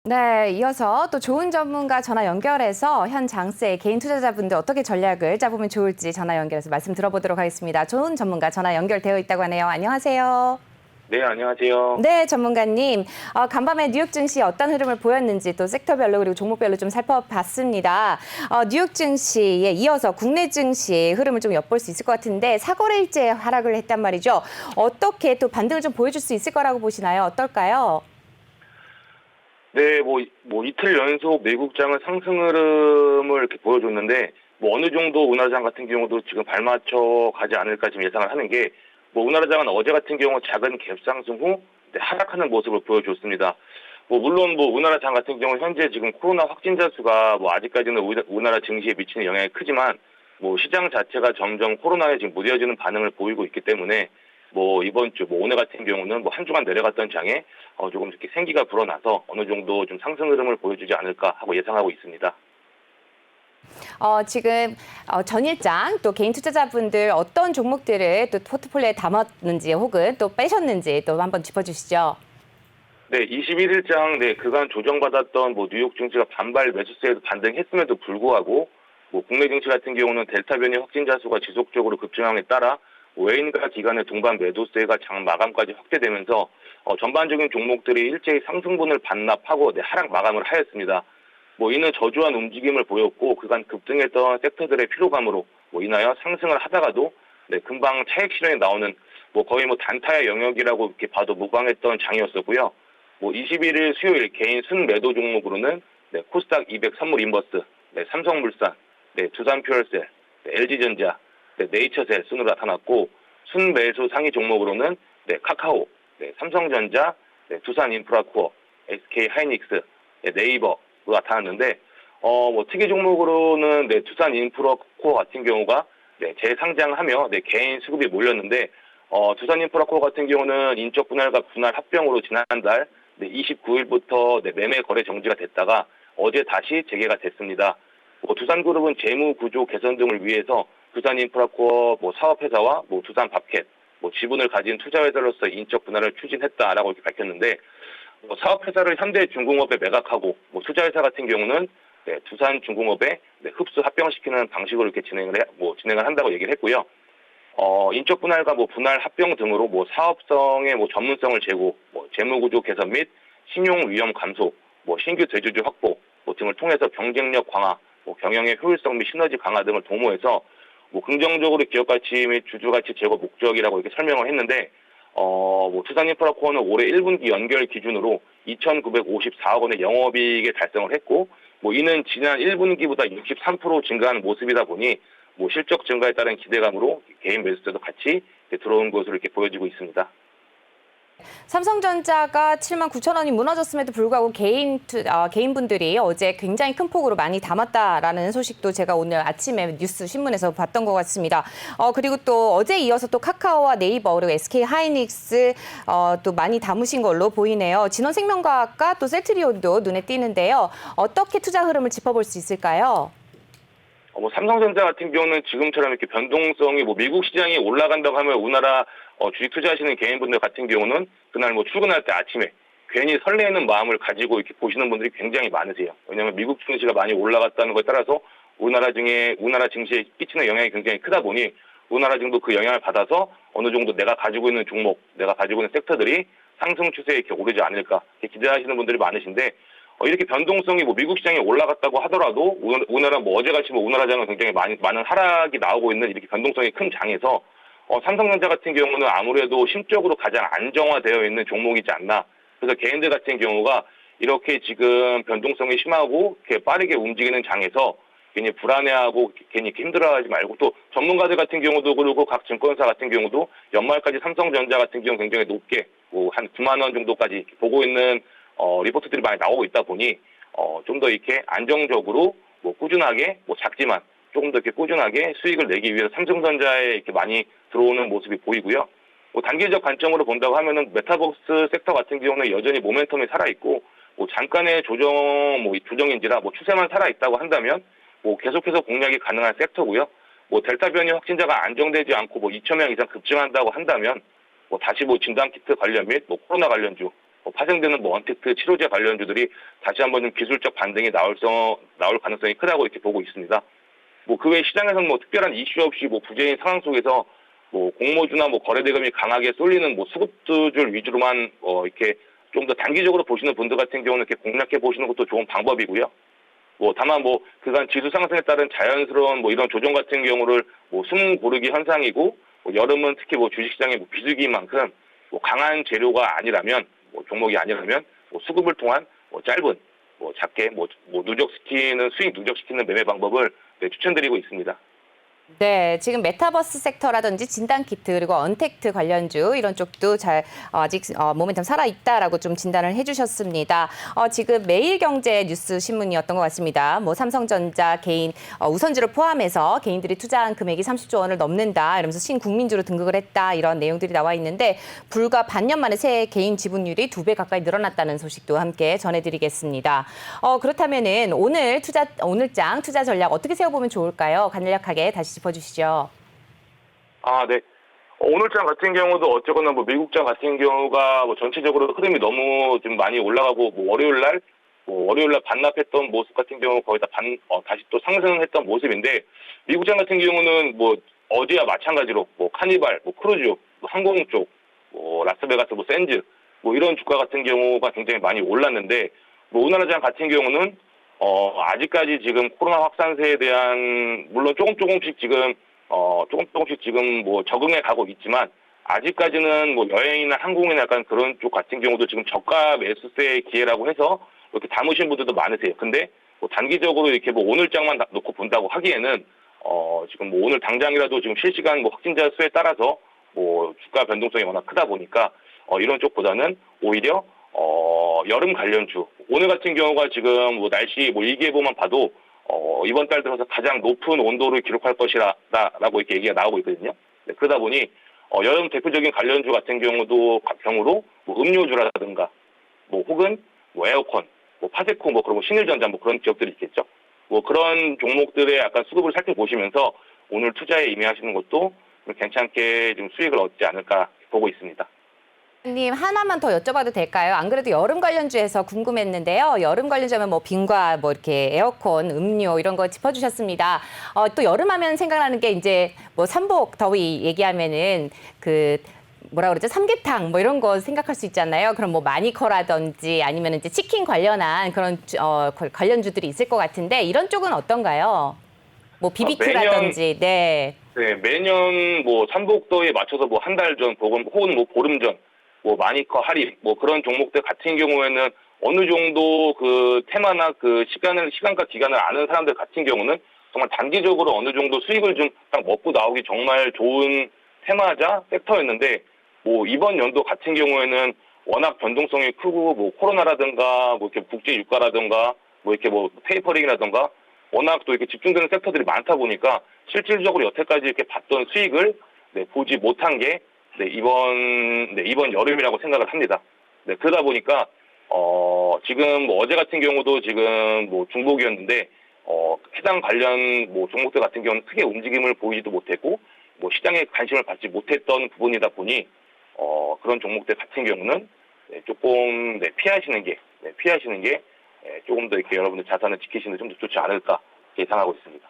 네, 이어서 또 좋은 전문가 전화 연결해서 현 장세 개인 투자자분들 어떻게 전략을 짜보면 좋을지 전화 연결해서 말씀 들어보도록 하겠습니다. 좋은 전문가 전화 연결되어 있다고 하네요. 안녕하세요. 네, 안녕하세요. 네, 전문가님. 간밤에 뉴욕 증시 어떤 흐름을 보였는지 또 섹터별로 그리고 종목별로 좀 살펴봤습니다. 뉴욕 증시에 이어서 국내 증시 흐름을 좀 엿볼 수 있을 것 같은데 사거래일째 하락을 했단 말이죠. 어떻게 또 반등을 좀 보여줄 수 있을 거라고 보시나요? 어떨까요? 네, 이틀 연속 미국장은 상승 흐름을 이렇게 보여줬는데, 어느 정도 우나라장 같은 경우도 지금 발맞춰 가지 않을까 지금 예상을 하는 게, 우나라장은 어제 같은 경우 작은 갭상승 후 하락하는 모습을 보여줬습니다. 물론 우나라장 같은 경우 현재 지금 코로나 확진자 수가 아직까지는 우리나라 증시에 미치는 영향이 크지만, 시장 자체가 점점 코로나에 지금 무뎌지는 반응을 보이고 있기 때문에, 이번 주, 오늘 같은 경우는 한 주간 내려갔던 장에 조금 이렇게 생기가 불어나서 어느 정도 좀 상승 흐름을 보여주지 않을까 하고 예상하고 있습니다. 지금 전일장 또 개인 투자자분들 어떤 종목들을 또 포트폴리오에 담았는지 혹은 또 빼셨는지 또 한번 짚어주시죠. 네, 21일장 그간 조정받았던 뉴욕 증시가 반발 매수세에도 반등했음에도 불구하고 국내 증시 같은 경우는 델타 변이 확진자 수가 지속적으로 급증함에 따라 외인과 기관의 동반 매도세가 장 마감까지 확대되면서 전반적인 종목들이 일제히 상승분을 반납하고 하락 마감을 하였습니다. 이는 저조한 움직임을 보였고 그간 급등했던 섹터들의 피로감으로 인하여 상승을 하다가도 금방 차익 실현이 나오는 거의 단타의 영역이라고 이렇게 봐도 무방했던 장이었었고요. 21일 수요일 개인 순매도 종목으로는 코스닥 200 선물 인버스, 삼성물산, 두산퓨얼셀, LG전자, 네이처셀 순으로 나타났고 순매수 상위 종목으로는 카카오, 삼성전자, 두산인프라코어, SK하이닉스, 네이버로 나타났는데 특이 종목으로는 두산인프라코어 같은 경우가 재상장하며 개인 수급이 몰렸는데 두산인프라코어 같은 경우는 인적 분할과 분할 합병으로 지난달 29일부터 매매 거래 정지가 됐다가 어제 다시 재개가 됐습니다. 두산그룹은 재무 구조 개선 등을 위해서 두산인프라코어 사업회사와 두산밥켓 지분을 가진 투자회사로서 인적 분할을 추진했다라고 이렇게 밝혔는데 사업회사를 현대중공업에 매각하고 투자회사 같은 경우는 두산중공업에 흡수 합병시키는 방식으로 이렇게 진행을 한다고 얘기를 했고요. 인적 분할과 분할 합병 등으로 사업성의 전문성을 제고, 재무구조 개선 및 신용 위험 감소, 신규 대주주 확보 등을 통해서 경쟁력 강화, 경영의 효율성 및 시너지 강화 등을 도모해서 긍정적으로 기업 가치 및 주주 가치 제고 목적이라고 이렇게 설명을 했는데 두산인프라코어는 올해 1분기 연결 기준으로 2,954억 원의 영업이익을 달성을 했고 이는 지난 1분기보다 63% 증가한 모습이다 보니 실적 증가에 따른 기대감으로 개인 매수세도 같이 들어온 것으로 이렇게 보여지고 있습니다. 삼성전자가 79,000원이 무너졌음에도 불구하고 개인분들이 어제 굉장히 큰 폭으로 많이 담았다라는 소식도 제가 오늘 아침에 뉴스 신문에서 봤던 것 같습니다. 그리고 또 어제 이어서 또 카카오와 네이버 그리고 SK하이닉스 또 많이 담으신 걸로 보이네요. 진원생명과학과 또 셀트리온도 눈에 띄는데요. 어떻게 투자 흐름을 짚어볼 수 있을까요? 삼성전자 같은 경우는 지금처럼 이렇게 변동성이 미국 시장이 올라간다고 하면 우리나라 주식 투자하시는 개인분들 같은 경우는 그날 출근할 때 아침에 괜히 설레는 마음을 가지고 이렇게 보시는 분들이 굉장히 많으세요. 왜냐하면 미국 증시가 많이 올라갔다는 것에 따라서 우리나라 증시에 끼치는 영향이 굉장히 크다 보니 우리나라 증도 그 영향을 받아서 어느 정도 내가 가지고 있는 종목, 내가 가지고 있는 섹터들이 상승 추세에 이렇게 오르지 않을까 이렇게 기대하시는 분들이 많으신데 이렇게 변동성이 미국 시장이 올라갔다고 하더라도 우리나라 어제같이 우리나라장은 굉장히 많은 하락이 나오고 있는 이렇게 변동성이 큰 장에서 삼성전자 같은 경우는 아무래도 심적으로 가장 안정화되어 있는 종목이지 않나. 그래서 개인들 같은 경우가 이렇게 지금 변동성이 심하고 이렇게 빠르게 움직이는 장에서 괜히 불안해하고 괜히 힘들어하지 말고 또 전문가들 같은 경우도 그리고 각 증권사 같은 경우도 연말까지 삼성전자 같은 경우 굉장히 높게 한 9만 원 정도까지 보고 있는 리포트들이 많이 나오고 있다 보니 좀 더 이렇게 안정적으로 꾸준하게 작지만 조금 더 이렇게 꾸준하게 수익을 내기 위해서 삼성전자에 이렇게 많이 들어오는 모습이 보이고요. 단기적 관점으로 본다고 하면은 메타버스 섹터 같은 경우는 여전히 모멘텀이 살아있고 잠깐의 조정인지라 추세만 살아있다고 한다면 계속해서 공략이 가능한 섹터고요. 델타 변이 확진자가 안정되지 않고 2,000명 이상 급증한다고 한다면 다시 진단키트 관련 및 코로나 관련주 파생되는 뭐 언택트 치료제 관련주들이 다시 한번 좀 기술적 반등이 나올 가능성이 크다고 이렇게 보고 있습니다. 뭐 그 외 시장에서는 뭐 특별한 이슈 없이 뭐 부재인 상황 속에서 뭐 공모주나 뭐 거래대금이 강하게 쏠리는 뭐 수급주들 위주로만 이렇게 좀 더 단기적으로 보시는 분들 같은 경우는 이렇게 공략해 보시는 것도 좋은 방법이고요. 뭐 다만 뭐 그간 지수 상승에 따른 자연스러운 뭐 이런 조정 같은 경우를 뭐 숨 고르기 현상이고, 뭐 여름은 특히 뭐 주식시장의 뭐 비수기인 만큼 뭐 강한 재료가 아니라면, 뭐 종목이 아니라면 뭐 수급을 통한 뭐 짧은 뭐 작게 뭐 누적시키는 수익 누적시키는 매매 방법을 추천드리고 있습니다. 네, 지금 메타버스 섹터라든지 진단키트 그리고 언택트 관련주 이런 쪽도 아직 모멘텀 살아있다라고 좀 진단을 해주셨습니다. 지금 매일경제 뉴스 신문이었던 것 같습니다. 뭐 삼성전자 개인 우선주를 포함해서 개인들이 투자한 금액이 30조 원을 넘는다 이러면서 신국민주로 등극을 했다 이런 내용들이 나와 있는데 불과 반년 만에 새 개인 지분율이 2배 가까이 늘어났다는 소식도 함께 전해드리겠습니다. 그렇다면은 오늘장 투자 전략 어떻게 세워보면 좋을까요? 간략하게 다시 짚어주시죠. 네. 오늘장 같은 경우도 어쨌거나 뭐 미국장 같은 경우가 뭐 전체적으로 흐름이 너무 좀 많이 올라가고, 뭐 월요일 날 반납했던 모습 같은 경우 거의 다 다시 또 상승했던 모습인데, 미국장 같은 경우는 뭐 어제와 마찬가지로 뭐 카니발, 뭐 크루즈, 뭐 항공 쪽, 뭐 라스베가스, 뭐 샌즈, 뭐 이런 주가 같은 경우가 굉장히 많이 올랐는데, 뭐 우리나라장 같은 경우는 아직까지 지금 코로나 확산세에 대한, 물론 조금씩 지금 뭐 적응해 가고 있지만, 아직까지는 뭐 여행이나 항공이나 약간 그런 쪽 같은 경우도 지금 저가 매수세의 기회라고 해서 이렇게 담으신 분들도 많으세요. 근데 뭐 단기적으로 이렇게 뭐 오늘장만 놓고 본다고 하기에는, 지금 뭐 오늘 당장이라도 지금 실시간 뭐 확진자 수에 따라서 뭐 주가 변동성이 워낙 크다 보니까, 이런 쪽보다는 오히려 여름 관련주, 오늘 같은 경우가 지금 뭐 날씨 뭐 일기예보만 봐도 이번 달 들어서 가장 높은 온도를 기록할 것이라고 이렇게 얘기가 나오고 있거든요. 네, 그러다 보니 여름 대표적인 관련주 같은 경우로 뭐 음료주라든가 뭐 혹은 뭐 에어컨, 뭐 파세코, 뭐 그런 신일전자, 뭐 그런 기업들이 있겠죠. 뭐 그런 종목들의 약간 수급을 살펴보시면서 오늘 투자에 임해하시는 것도 괜찮게 좀 수익을 얻지 않을까 보고 있습니다. 님 하나만 더 여쭤봐도 될까요? 안 그래도 여름 관련주에서 궁금했는데요. 여름 관련주면 뭐 빙과 뭐 이렇게 에어컨, 음료 이런 거 짚어주셨습니다. 또 여름하면 생각나는 게 이제 뭐 삼복 더위 얘기하면은 그 뭐라 그러죠? 삼계탕 뭐 이런 거 생각할 수 있잖아요. 그럼 뭐 마니커라든지 아니면 이제 치킨 관련한 그런 관련주들이 있을 것 같은데 이런 쪽은 어떤가요? 뭐 비비큐라든지 네. 매년 뭐 삼복더위에 맞춰서 뭐 한 달 전, 혹은 뭐 보름 전, 뭐 마니커 할인, 뭐 그런 종목들 같은 경우에는 어느 정도 그 테마나 그 시간과 기간을 아는 사람들 같은 경우는 정말 단기적으로 어느 정도 수익을 좀 딱 먹고 나오기 정말 좋은 테마자 섹터였는데, 뭐 이번 연도 같은 경우에는 워낙 변동성이 크고, 뭐 코로나라든가 뭐 이렇게 국제 유가라든가 뭐 이렇게 뭐 테이퍼링이라든가 워낙 또 이렇게 집중되는 섹터들이 많다 보니까 실질적으로 여태까지 이렇게 봤던 수익을 보지 못한 게 이번 여름이라고 생각을 합니다. 네, 그러다 보니까 지금 뭐 어제 같은 경우도 지금 뭐 중복이었는데 해당 관련 뭐 종목들 같은 경우는 크게 움직임을 보이지도 못했고, 뭐 시장에 관심을 받지 못했던 부분이다 보니 그런 종목들 같은 경우는 조금 피하시는 게 조금 더 이렇게 여러분들 자산을 지키시는 데 좀 더 좋지 않을까 예상하고 있습니다.